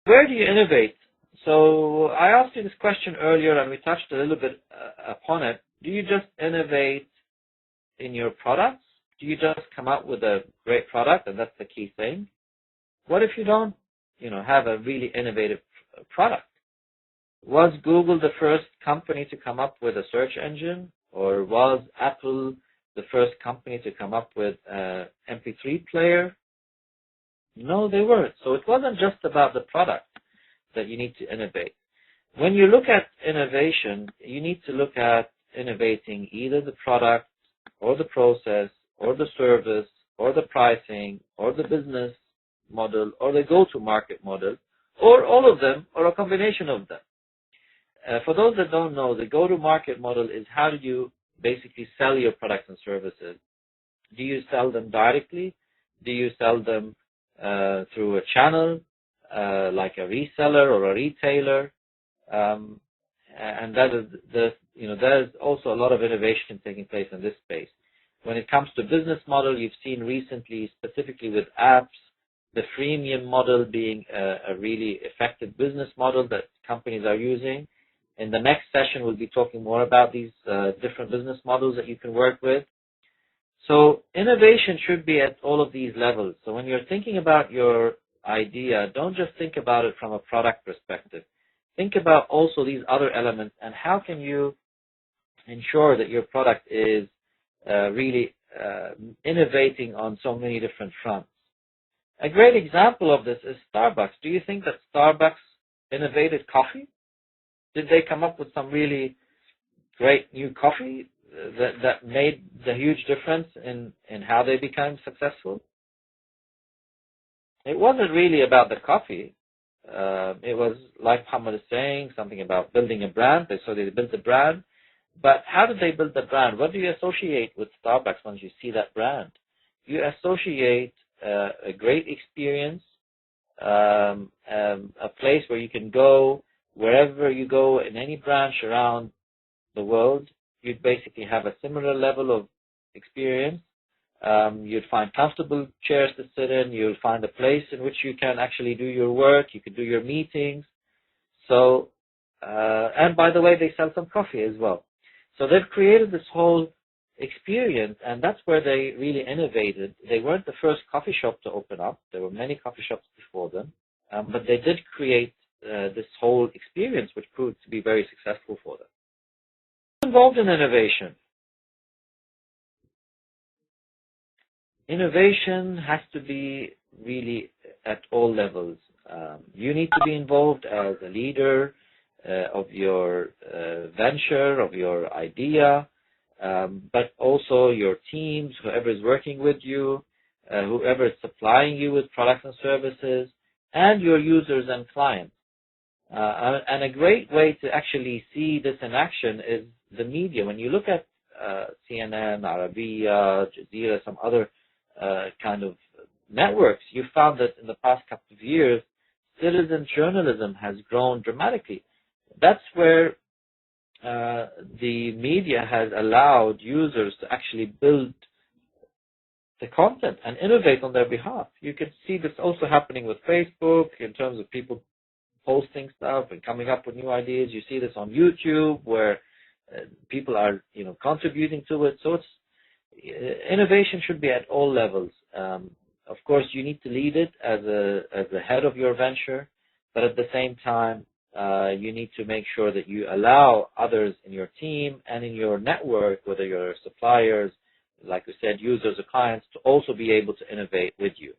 Where do you innovate? So I asked you this question earlier, and we touched a little bit upon it. Do you just innovate in your products? Do you just come up with a great product, and that's the key thing? What if you don't, have a really innovative product? Was Google the first company to come up with a search engine, or was Apple the first company to come up with an MP3 player? No, they weren't. So it wasn't just about the product that you need to innovate. When you look at innovation, you need to look at innovating either the product or the process or the service or the pricing or the business model or the go-to-market model, or all of them or a combination of them. For those that don't know, the go-to-market model is how do you basically sell your products and services. Do you sell them directly? Do you sell them through a channel like a reseller or a retailer? And that is there's also a lot of innovation taking place in this space. When it comes to business model, you've seen recently, specifically with apps, the freemium model being a really effective business model that companies are using. In the next session, we'll be talking more about these different business models that you can work with. So innovation should be at all of these levels. So when you're thinking about your idea, don't just think about it from a product perspective. Think about also these other elements and how can you ensure that your product is really innovating on so many different fronts. A great example of this is Starbucks. Do you think that Starbucks innovated coffee? Did they come up with some really great new coffee that made the huge difference in how they became successful? It wasn't really about the coffee. It was, like Muhammad is saying, something about building a brand. So they built the brand. But how did they build the brand? What do you associate with Starbucks once you see that brand? You associate a great experience, a place where you can go, wherever you go in any branch around the world, you'd basically have a similar level of experience. You'd find comfortable chairs to sit in. You'll find a place in which you can actually do your work. You can do your meetings. So, and by the way, they sell some coffee as well. So they've created this whole experience, and that's where they really innovated. They weren't the first coffee shop to open up. There were many coffee shops before them, but they did create this whole experience, which proved to be very successful for them. Involved in innovation. Innovation has to be really at all levels. You need to be involved as a leader of your venture, of your idea, but also your teams, whoever is working with you, whoever is supplying you with products and services, and your users and clients. And a great way to actually see this in action is the media. When you look at CNN, Arabiya, Jazeera, some other kind of networks, you found that in the past couple of years, citizen journalism has grown dramatically. That's where the media has allowed users to actually build the content and innovate on their behalf. You can see this also happening with Facebook in terms of people posting stuff and coming up with new ideas. You see this on YouTube where people are, contributing to it. So innovation should be at all levels. Of course, you need to lead it as the head of your venture, but at the same time, you need to make sure that you allow others in your team and in your network, whether you're suppliers, like we said, users or clients, to also be able to innovate with you.